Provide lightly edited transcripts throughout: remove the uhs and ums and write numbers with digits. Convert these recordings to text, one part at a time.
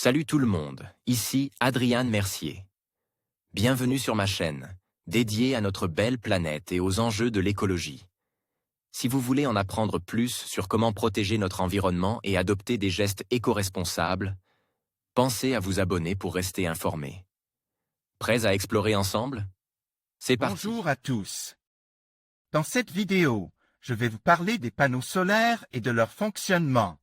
Salut tout le monde, ici Adrian Mercier. Bienvenue sur ma chaîne, dédiée à notre belle planète et aux enjeux de l'écologie. Si vous voulez en apprendre plus sur comment protéger notre environnement et adopter des gestes éco-responsables, pensez à vous abonner pour rester informé. Prêts à explorer ensemble? C'est parti. Bonjour à tous. Dans cette vidéo, je vais vous parler des panneaux solaires et de leur fonctionnement.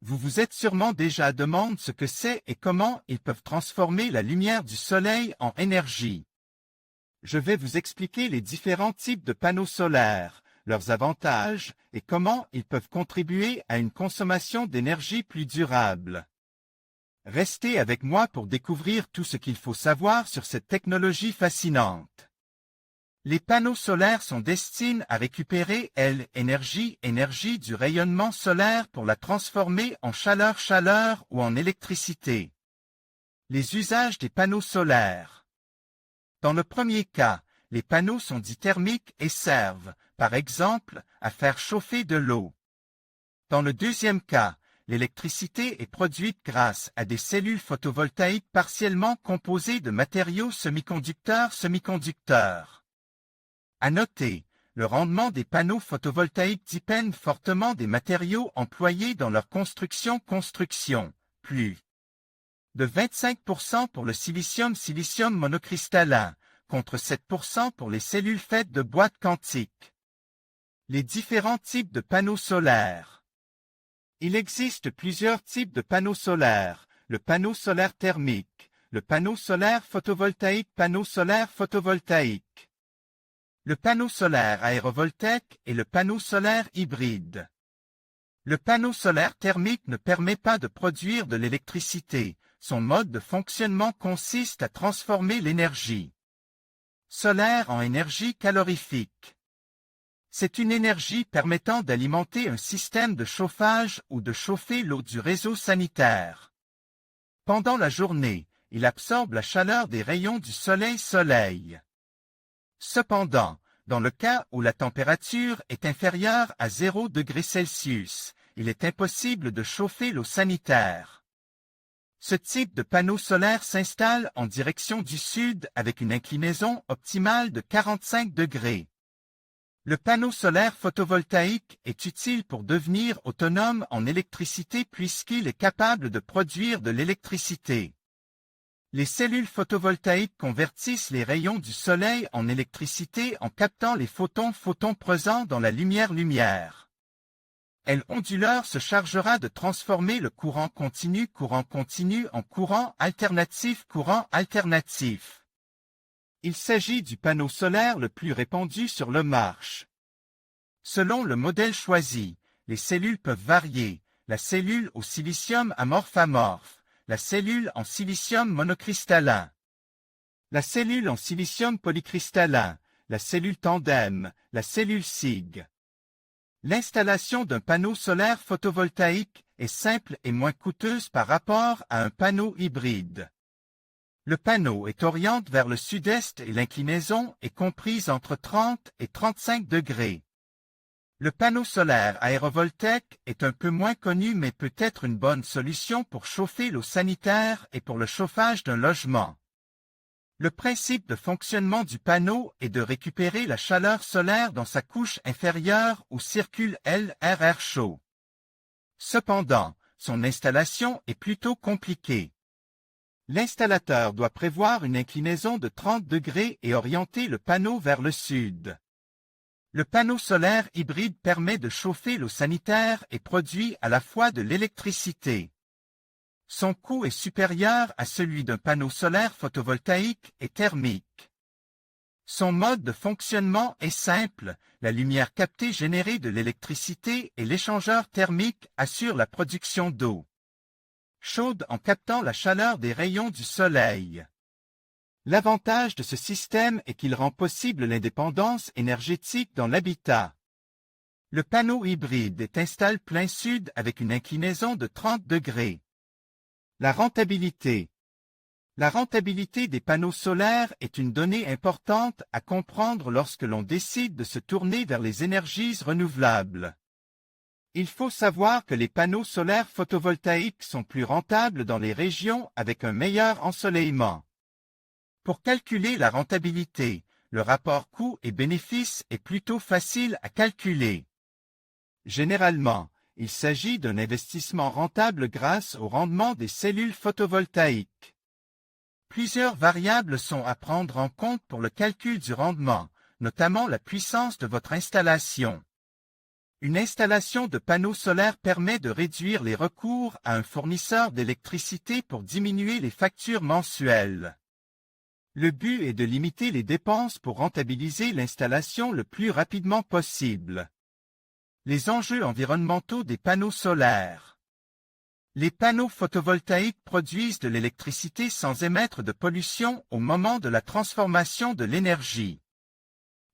Vous vous êtes sûrement déjà demandé ce que c'est et comment ils peuvent transformer la lumière du soleil en énergie. Je vais vous expliquer les différents types de panneaux solaires, leurs avantages et comment ils peuvent contribuer à une consommation d'énergie plus durable. Restez avec moi pour découvrir tout ce qu'il faut savoir sur cette technologie fascinante. Les panneaux solaires sont destinés à récupérer l'énergie du rayonnement solaire pour la transformer en chaleur ou en électricité. Les usages des panneaux solaires. Dans le premier cas, les panneaux sont dits thermiques et servent, par exemple, à faire chauffer de l'eau. Dans le deuxième cas, l'électricité est produite grâce à des cellules photovoltaïques partiellement composées de matériaux semi-conducteurs. À noter, le rendement des panneaux photovoltaïques dépend fortement des matériaux employés dans leur construction. Plus de 25% pour le silicium monocristallin, contre 7% pour les cellules faites de boîtes quantiques. Les différents types de panneaux solaires. Il existe plusieurs types de panneaux solaires, le panneau solaire thermique, le panneau solaire photovoltaïque, le panneau solaire aérovoltaïque et le panneau solaire hybride. Le panneau solaire thermique ne permet pas de produire de l'électricité, son mode de fonctionnement consiste à transformer l'énergie solaire en énergie calorifique. C'est une énergie permettant d'alimenter un système de chauffage ou de chauffer l'eau du réseau sanitaire. Pendant la journée, il absorbe la chaleur des rayons du soleil. Cependant, dans le cas où la température est inférieure à 0 degré Celsius, il est impossible de chauffer l'eau sanitaire. Ce type de panneau solaire s'installe en direction du sud avec une inclinaison optimale de 45 degrés. Le panneau solaire photovoltaïque est utile pour devenir autonome en électricité puisqu'il est capable de produire de l'électricité. Les cellules photovoltaïques convertissent les rayons du soleil en électricité en captant les photons présents dans la lumière. L'onduleur se chargera de transformer le courant continu en courant alternatif. Il s'agit du panneau solaire le plus répandu sur le marché. Selon le modèle choisi, les cellules peuvent varier, la cellule au silicium amorphe, la cellule en silicium monocristallin, la cellule en silicium polycristallin, la cellule tandem, la cellule SiG. L'installation d'un panneau solaire photovoltaïque est simple et moins coûteuse par rapport à un panneau hybride. Le panneau est orienté vers le sud-est et l'inclinaison est comprise entre 30 et 35 degrés. Le panneau solaire aérovoltaïque est un peu moins connu mais peut être une bonne solution pour chauffer l'eau sanitaire et pour le chauffage d'un logement. Le principe de fonctionnement du panneau est de récupérer la chaleur solaire dans sa couche inférieure où circule l'air chaud. Cependant, son installation est plutôt compliquée. L'installateur doit prévoir une inclinaison de 30 degrés et orienter le panneau vers le sud. Le panneau solaire hybride permet de chauffer l'eau sanitaire et produit à la fois de l'électricité. Son coût est supérieur à celui d'un panneau solaire photovoltaïque et thermique. Son mode de fonctionnement est simple, la lumière captée génère de l'électricité et l'échangeur thermique assure la production d'eau chaude en captant la chaleur des rayons du soleil. L'avantage de ce système est qu'il rend possible l'indépendance énergétique dans l'habitat. Le panneau hybride est installé plein sud avec une inclinaison de 30 degrés. La rentabilité. La rentabilité des panneaux solaires est une donnée importante à comprendre lorsque l'on décide de se tourner vers les énergies renouvelables. Il faut savoir que les panneaux solaires photovoltaïques sont plus rentables dans les régions avec un meilleur ensoleillement. Pour calculer la rentabilité, le rapport coût et bénéfice est plutôt facile à calculer. Généralement, il s'agit d'un investissement rentable grâce au rendement des cellules photovoltaïques. Plusieurs variables sont à prendre en compte pour le calcul du rendement, notamment la puissance de votre installation. Une installation de panneaux solaires permet de réduire les recours à un fournisseur d'électricité pour diminuer les factures mensuelles. Le but est de limiter les dépenses pour rentabiliser l'installation le plus rapidement possible. Les enjeux environnementaux des panneaux solaires. Les panneaux photovoltaïques produisent de l'électricité sans émettre de pollution au moment de la transformation de l'énergie.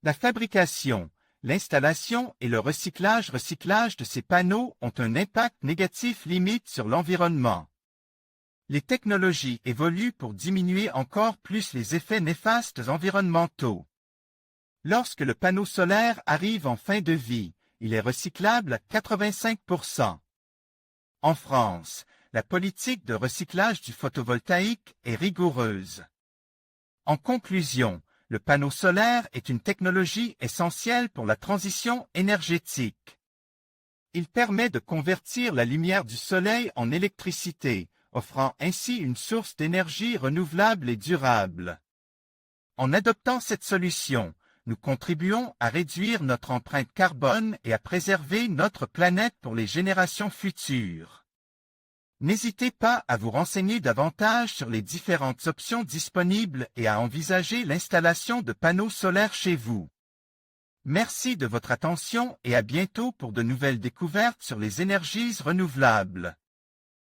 La fabrication, l'installation et le recyclage de ces panneaux ont un impact négatif limite sur l'environnement. Les technologies évoluent pour diminuer encore plus les effets néfastes environnementaux. Lorsque le panneau solaire arrive en fin de vie, il est recyclable à 85%. En France, la politique de recyclage du photovoltaïque est rigoureuse. En conclusion, le panneau solaire est une technologie essentielle pour la transition énergétique. Il permet de convertir la lumière du soleil en électricité, offrant ainsi une source d'énergie renouvelable et durable. En adoptant cette solution, nous contribuons à réduire notre empreinte carbone et à préserver notre planète pour les générations futures. N'hésitez pas à vous renseigner davantage sur les différentes options disponibles et à envisager l'installation de panneaux solaires chez vous. Merci de votre attention et à bientôt pour de nouvelles découvertes sur les énergies renouvelables.